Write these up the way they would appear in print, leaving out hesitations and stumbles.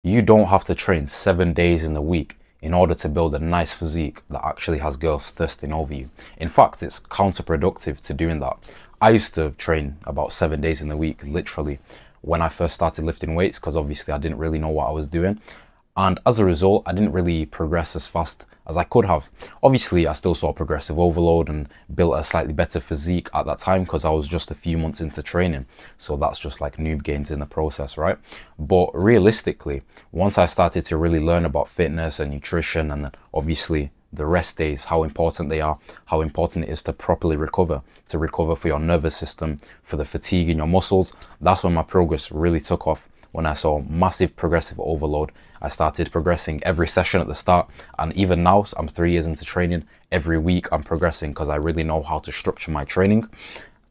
You don't have to train 7 days in the week in order to build a nice physique that actually has girls thirsting over you. In fact, it's counterproductive to doing that. I used to train about 7 days in the week, literally, when I first started lifting weights, because obviously I didn't really know what I was doing. And as a result, I didn't really progress as fast as I could have. Obviously, I still saw progressive overload and built a slightly better physique at that time because I was just a few months into training. So that's just like noob gains in the process, right? But realistically, once I started to really learn about fitness and nutrition, and then obviously the rest days, how important they are, how important it is to properly recover, to recover for your nervous system, for the fatigue in your muscles, that's when my progress really took off. When I saw massive progressive overload, I started progressing every session at the start. And even now, I'm 3 years into training. Every week I'm progressing because I really know how to structure my training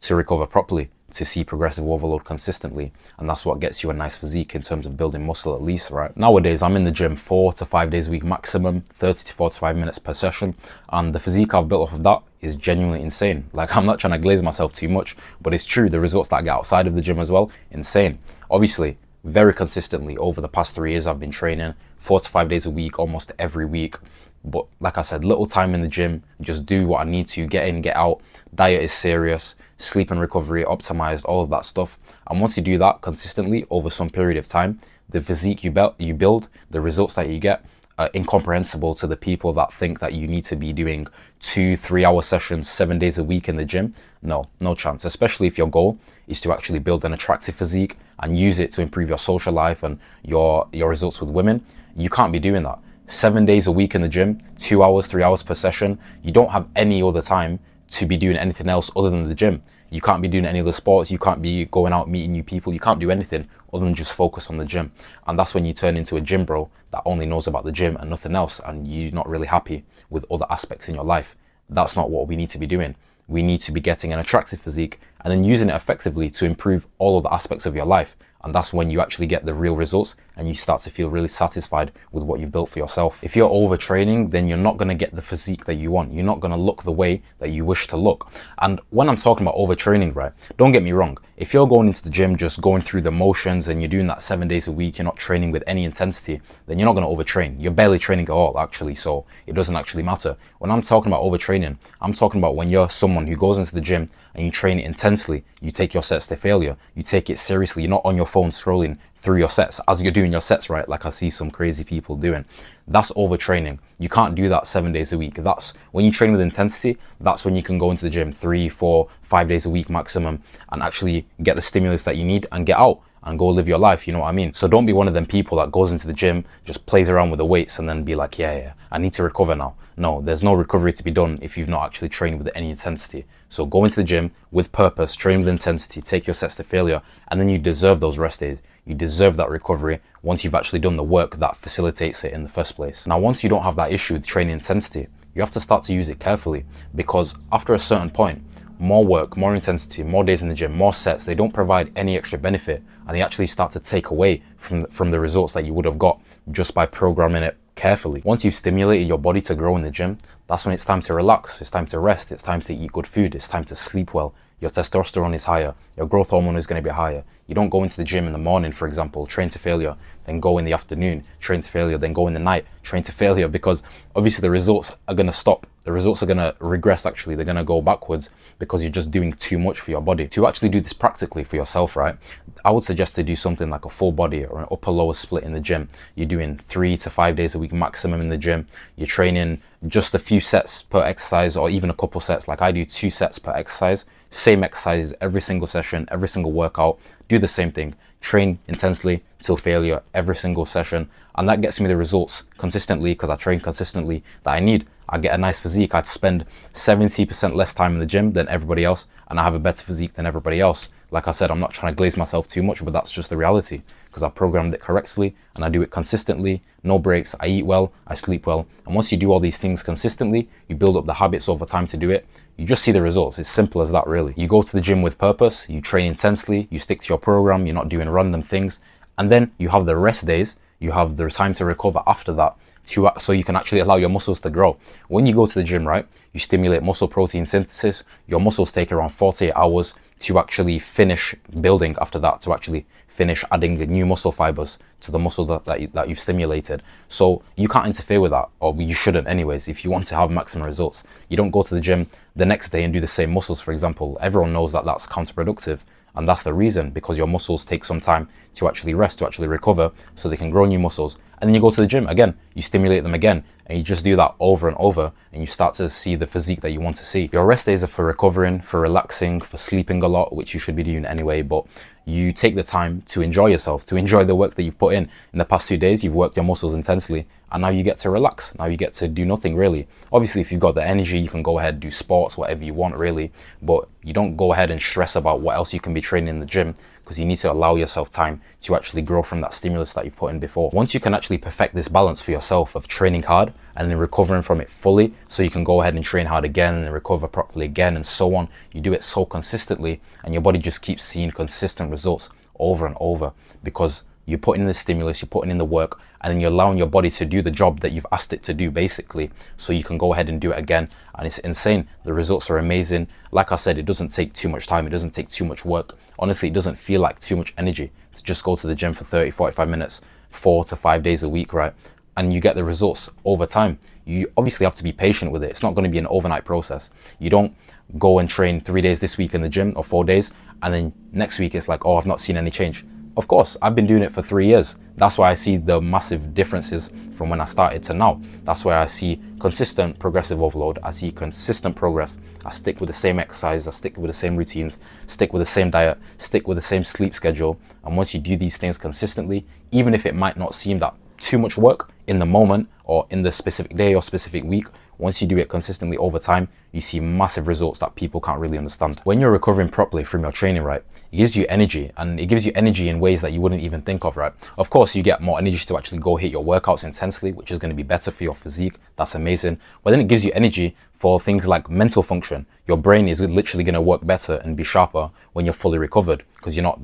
to recover properly, to see progressive overload consistently. And that's what gets you a nice physique in terms of building muscle at least, right? Nowadays, I'm in the gym 4 to 5 days a week maximum, 30 to 45 minutes per session. And the physique I've built off of that is genuinely insane. Like, I'm not trying to glaze myself too much, but it's true. The results that I get outside of the gym as well, insane. Obviously, very consistently over the past 3 years, I've been training 4 to 5 days a week, almost every week. But like I said, little time in the gym, just do what I need to, get in, get out. Diet is serious, sleep and recovery optimized, all of that stuff. And once you do that consistently over some period of time, the physique you build, the results that you get, are incomprehensible to the people that think that you need to be doing 2-3 hour sessions 7 days a week in the gym. No chance, especially if your goal is to actually build an attractive physique and use it to improve your social life and your results with women. You can't be doing that 7 days a week in the gym, 2 hours, 3 hours per session. You don't have any other time to be doing anything else other than the gym. You can't be doing any other sports. You can't be going out meeting new people. You can't do anything other than just focus on the gym. And that's when you turn into a gym bro that only knows about the gym and nothing else, and you're not really happy with other aspects in your life. That's not what we need to be doing. We need to be getting an attractive physique and then using it effectively to improve all of the aspects of your life. And that's when you actually get the real results and you start to feel really satisfied with what you've built for yourself. If you're overtraining, then you're not going to get the physique that you want. You're not going to look the way that you wish to look. And when I'm talking about overtraining, right, don't get me wrong. If you're going into the gym just going through the motions and you're doing that 7 days a week, you're not training with any intensity, then you're not going to overtrain. You're barely training at all, actually, so it doesn't actually matter. When I'm talking about overtraining, I'm talking about when you're someone who goes into the gym and you train it intensely, you take your sets to failure, you take it seriously, you're not on your phone scrolling through your sets as you're doing your sets, right? Like I see some crazy people doing. That's overtraining. You can't do that 7 days a week. That's when you train with intensity, that's when you can go into the gym 3, 4, 5 days a week maximum and actually get the stimulus that you need and get out and go live your life, you know what I mean? So don't be one of them people that goes into the gym, just plays around with the weights and then be like, yeah, I need to recover now. No, there's no recovery to be done if you've not actually trained with any intensity. So go into the gym with purpose, train with intensity, take your sets to failure, and then you deserve those rest days. You deserve that recovery once you've actually done the work that facilitates it in the first place. Now, once you don't have that issue with training intensity, you have to start to use it carefully, because after a certain point, more work, more intensity, more days in the gym, more sets, they don't provide any extra benefit, and they actually start to take away from the results that you would have got just by programming it carefully. Once you've stimulated your body to grow in the gym, that's when it's time to relax, it's time to rest, it's time to eat good food, it's time to sleep well. Your testosterone is higher, your growth hormone is going to be higher. You don't go into the gym in the morning, for example, train to failure, then go in the afternoon, train to failure, then go in the night, train to failure, because obviously the results are going to stop. The results are going to regress, actually. They're going to go backwards because you're just doing too much for your body. To actually do this practically for yourself, right, I would suggest to do something like a full body or an upper lower split in the gym. You're doing 3 to 5 days a week maximum in the gym. You're training just a few sets per exercise, or even a couple sets. Like I do 2 sets per exercise, same exercises every single session, every single workout. Do the same thing. Train intensely till failure every single session, and that gets me the results consistently because I train consistently that I need. I get a nice physique. I spend 70% less time in the gym than everybody else, and I have a better physique than everybody else. Like I said, I'm not trying to glaze myself too much, but that's just the reality, because I programmed it correctly and I do it consistently, no breaks. I eat well, I sleep well, and once you do all these things consistently, you build up the habits over time to do it. You just see the results. It's simple as that, really. You go to the gym with purpose, you train intensely, you stick to your program, you're not doing random things, and then you have the rest days, you have the time to recover after that, so you can actually allow your muscles to grow. When you go to the gym, right, you stimulate muscle protein synthesis. Your muscles take around 48 hours to actually finish building after that, to actually finish adding the new muscle fibers to the muscle that you've stimulated. So you can't interfere with that, or you shouldn't anyways. If you want to have maximum results, you don't go to the gym the next day and do the same muscles, for example. Everyone knows that that's counterproductive. And that's the reason, because your muscles take some time to actually rest, to actually recover, so they can grow new muscles. And then you go to the gym again, you stimulate them again, and you just do that over and over, and you start to see the physique that you want to see. Your rest days are for recovering, for relaxing, for sleeping a lot, which you should be doing anyway, but you take the time to enjoy yourself, to enjoy the work that you've put in. In the past 2 days, you've worked your muscles intensely, and now you get to relax. Now you get to do nothing really. Obviously, if you've got the energy, you can go ahead, do sports, whatever you want really, but you don't go ahead and stress about what else you can be training in the gym, because you need to allow yourself time to actually grow from that stimulus that you've put in before. Once you can actually perfect this balance for yourself of training hard and then recovering from it fully, so you can go ahead and train hard again and then recover properly again and so on, you do it so consistently, and your body just keeps seeing consistent results over and over, because you're putting in the stimulus, you're putting in the work, and then you're allowing your body to do the job that you've asked it to do, basically, so you can go ahead and do it again. And it's insane. The results are amazing. Like I said, it doesn't take too much time, it doesn't take too much work. Honestly, it doesn't feel like too much energy to just go to the gym for 30-45 minutes 4 to 5 days a week, right? And you get the results over time. You obviously have to be patient with it. It's not going to be an overnight process. You don't go and train 3 days this week in the gym, or 4 days, and then next week it's like, oh, I've not seen any change. Of course, I've been doing it for 3 years. That's why I see the massive differences from when I started to now. That's why I see consistent progressive overload. I see consistent progress. I stick with the same exercise. I stick with the same routines, stick with the same diet, stick with the same sleep schedule. And once you do these things consistently, even if it might not seem that too much work in the moment or in the specific day or specific week, once you do it consistently over time, you see massive results that people can't really understand. When you're recovering properly from your training, right, it gives you energy, and it gives you energy in ways that you wouldn't even think of, right? Of course, you get more energy to actually go hit your workouts intensely, which is going to be better for your physique. That's amazing. But then it gives you energy for things like mental function. Your brain is literally going to work better and be sharper when you're fully recovered, because you're not,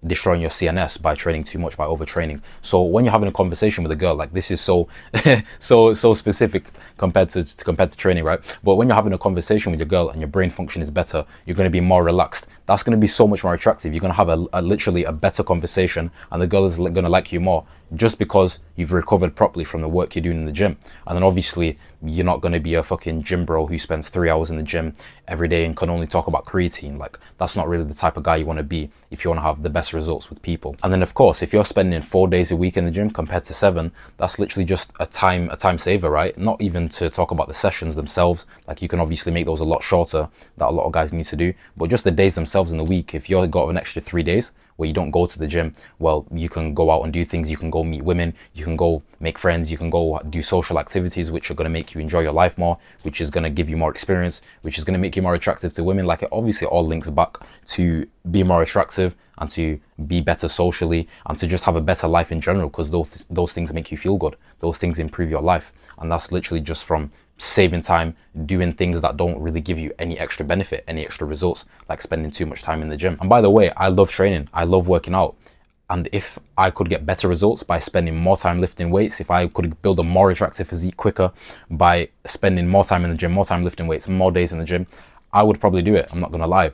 destroying your CNS by training too much, by overtraining. So when you're having a conversation with a girl, like, this is so so specific compared to training, right? But when you're having a conversation with your girl and your brain function is better, you're going to be more relaxed. That's going to be so much more attractive. You're going to have literally a better conversation, and the girl is going to like you more, just because you've recovered properly from the work you're doing in the gym. And then obviously you're not going to be a fucking gym bro who spends 3 hours in the gym every day and can only talk about creatine. Like, that's not really the type of guy you want to be if you want to have the best results with people. And then of course, if you're spending 4 days a week in the gym compared to 7, that's literally just a time saver, right? Not even to talk about the sessions themselves. Like, you can obviously make those a lot shorter, that a lot of guys need to do, but just the days themselves in the week. If you've got an extra 3 days where you don't go to the gym, well, you can go out and do things. You can go meet women, you can go make friends, you can go do social activities, which are going to make you enjoy your life more, which is going to give you more experience, which is going to make you more attractive to women. Like, it obviously all links back to be more attractive and to be better socially and to just have a better life in general, because those things make you feel good. Those things improve your life. And that's literally just from saving time, doing things that don't really give you any extra benefit, any extra results, like spending too much time in the gym. And by the way, I love training, I love working out. And if I could get better results by spending more time lifting weights, if I could build a more attractive physique quicker by spending more time in the gym, more time lifting weights, more days in the gym, I would probably do it. I'm not gonna lie.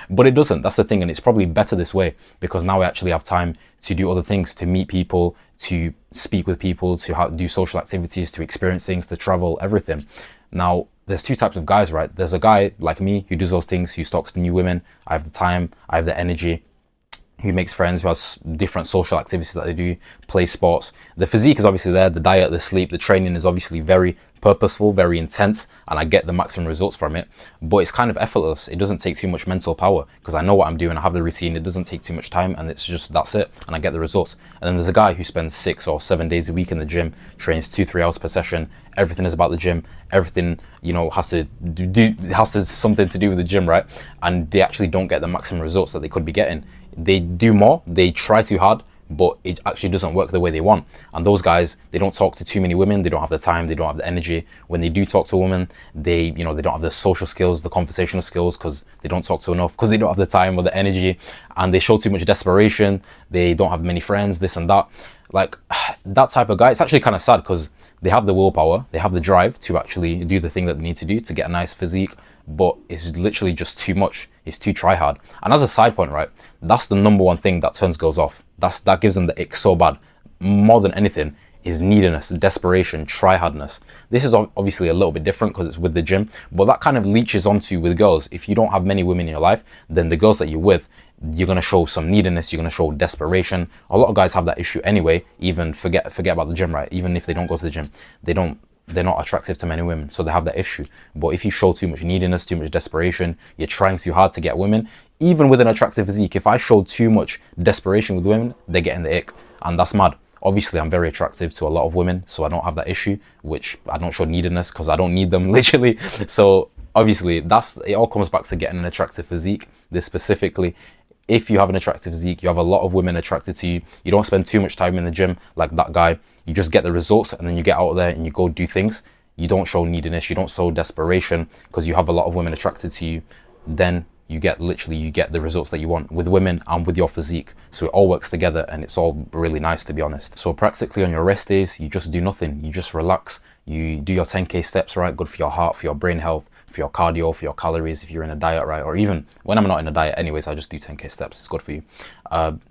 But it doesn't. That's the thing. And it's probably better this way, because now I actually have time to do other things, to meet people, to speak with people, to do social activities, to experience things, to travel, everything. Now, there's two types of guys, right? There's a guy like me who does those things, who talks to new women. I have the time, I have the energy, who makes friends, who has different social activities that they do, play sports. The physique is obviously there, the diet, the sleep, the training is obviously very purposeful, very intense, and I get the maximum results from it. But it's kind of effortless. It doesn't take too much mental power, because I know what I'm doing, I have the routine, it doesn't take too much time, and it's just, that's it, and I get the results. And then there's a guy who spends 6 or 7 days a week in the gym, trains 2-3 hours per session. Everything is about the gym. Everything, has to something to do with the gym, right? And they actually don't get the maximum results that they could be getting. They do more, they try too hard, but it actually doesn't work the way they want. And those guys, they don't talk to too many women, they don't have the time, they don't have the energy. When they do talk to women, they don't have the social skills, the conversational skills, because they don't talk to enough, because they don't have the time or the energy, and they show too much desperation, they don't have many friends, this and that. Like, that type of guy, it's actually kind of sad, because they have the willpower, they have the drive to actually do the thing that they need to do to get a nice physique, but it's literally just too much. It's too try hard. And as a side point, right, that's the number one thing that turns girls off. That gives them the ick so bad. More than anything is neediness, desperation, try hardness. This is obviously a little bit different because it's with the gym, but that kind of leeches onto with girls. If you don't have many women in your life, then the girls that you're with, you're going to show some neediness, you're going to show desperation. A lot of guys have that issue anyway. Even forget about the gym, right? Even if they don't go to the gym, they're not attractive to many women, so they have that issue. But if you show too much neediness, too much desperation, you're trying too hard to get women, even with an attractive physique, if I show too much desperation with women, they're getting the ick, and that's mad. Obviously, I'm very attractive to a lot of women, so I don't have that issue, which I don't show neediness because I don't need them, literally. So obviously, it all comes back to getting an attractive physique. This specifically, if you have an attractive physique, you have a lot of women attracted to you, you don't spend too much time in the gym like that guy, you just get the results and then you get out there and you go do things. You don't show neediness, you don't show desperation because you have a lot of women attracted to you, then you get the results that you want with women and with your physique. So it all works together and it's all really nice, to be honest. So practically on your rest days, you just do nothing, you just relax, you do your 10k steps, right? Good for your heart, for your brain health, for your cardio, for your calories if you're in a diet, right? Or even when I'm not in a diet anyways, I just do 10k steps. It's good for you.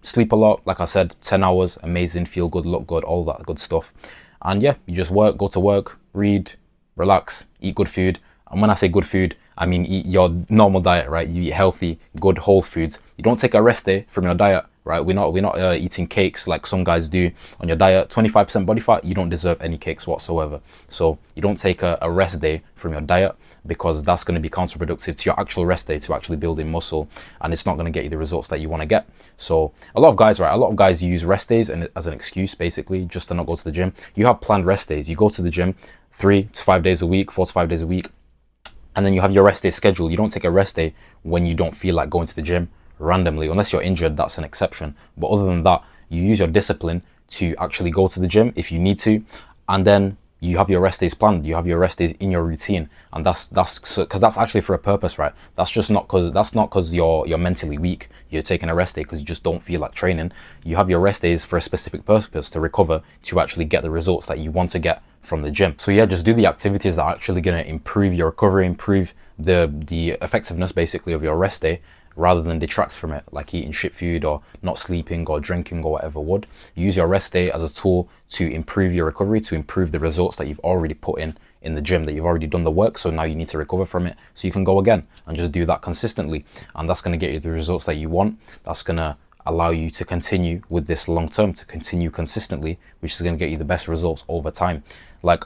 Sleep a lot, like I said, 10 hours, amazing, feel good, look good, all that good stuff. And yeah, you just work, go to work, read, relax, eat good food. And when I say good food, I mean eat your normal diet, right? You eat healthy, good whole foods. You don't take a rest day from your diet, right? We're not eating cakes like some guys do on your diet. 25% body fat, you don't deserve any cakes whatsoever. So you don't take a rest day from your diet, because that's going to be counterproductive to your actual rest day, to actually building muscle, and it's not going to get you the results that you want to get. So a lot of guys use rest days as an excuse, basically, just to not go to the gym. You have planned rest days. You go to the gym 3 to 5 days a week, 4 to 5 days a week, and then you have your rest day scheduled. You don't take a rest day when you don't feel like going to the gym randomly, unless you're injured, that's an exception. But other than that, you use your discipline to actually go to the gym if you need to, and then you have your rest days planned, you have your rest days in your routine, and that's because that's actually for a purpose, right? That's not because you're mentally weak, you're taking a rest day because you just don't feel like training. You have your rest days for a specific purpose, to recover, to actually get the results that you want to get from the gym. So yeah, just do the activities that are actually going to improve your recovery, improve the effectiveness basically of your rest day, rather than detracts from it, like eating shit food or not sleeping or drinking or whatever would. Use your rest day as a tool to improve your recovery, to improve the results that you've already put in the gym, that you've already done the work. So now you need to recover from it so you can go again, and just do that consistently. And that's going to get you the results that you want. That's going to allow you to continue with this long term, to continue consistently, which is going to get you the best results over time. Like,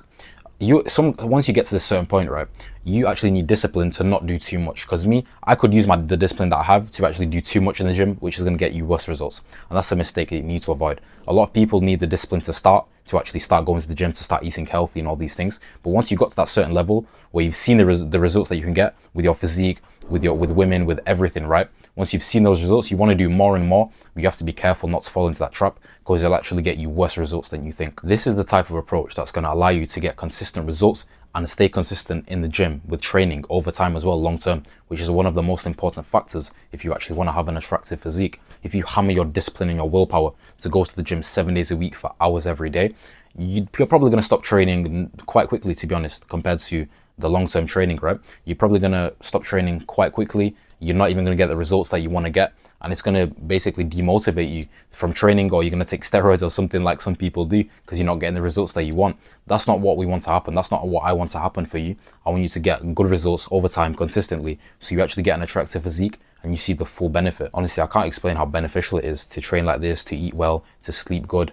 once you get to this certain point, right, you actually need discipline to not do too much. Because I could use the discipline that I have to actually do too much in the gym, which is going to get you worse results. And that's a mistake that you need to avoid. A lot of people need the discipline to actually start going to the gym, to start eating healthy and all these things. But once you've got to that certain level where you've seen the results that you can get with your physique, with women, with everything, right? Once you've seen those results, you want to do more and more. You have to be careful not to fall into that trap, because it'll actually get you worse results than you think. This is the type of approach that's going to allow you to get consistent results and stay consistent in the gym with training over time as well, long term, which is one of the most important factors if you actually want to have an attractive physique. If you hammer your discipline and your willpower to go to the gym 7 days a week for hours every day, you're probably going to stop training quite quickly, to be honest, compared to the long-term training, right? You're probably going to stop training quite quickly. You're not even going to get the results that you want to get, and it's going to basically demotivate you from training, or you're going to take steroids or something like some people do because you're not getting the results that you want. That's not what we want to happen. That's not what I want to happen for you. I want you to get good results over time consistently, so you actually get an attractive physique and you see the full benefit. Honestly, I can't explain how beneficial it is to train like this, to eat well, to sleep good.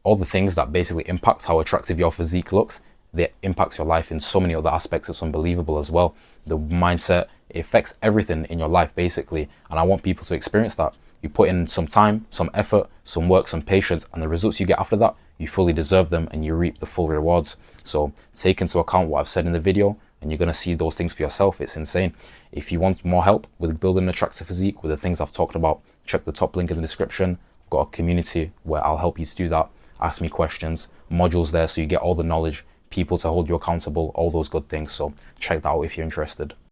All the things that basically impact how attractive your physique looks, that impacts your life in so many other aspects. It's unbelievable as well. The mindset, it affects everything in your life basically, and I want people to experience that. You put in some time, some effort, some work, some patience, and the results you get after that, you fully deserve them and you reap the full rewards. So take into account what I've said in the video, and you're going to see those things for yourself. It's insane. If you want more help with building an attractive physique with the things I've talked about, check the top link in the description. I've got a community where I'll help you to do that. Ask me questions, modules there so you get all the knowledge, people to hold you accountable, all those good things. So check that out if you're interested.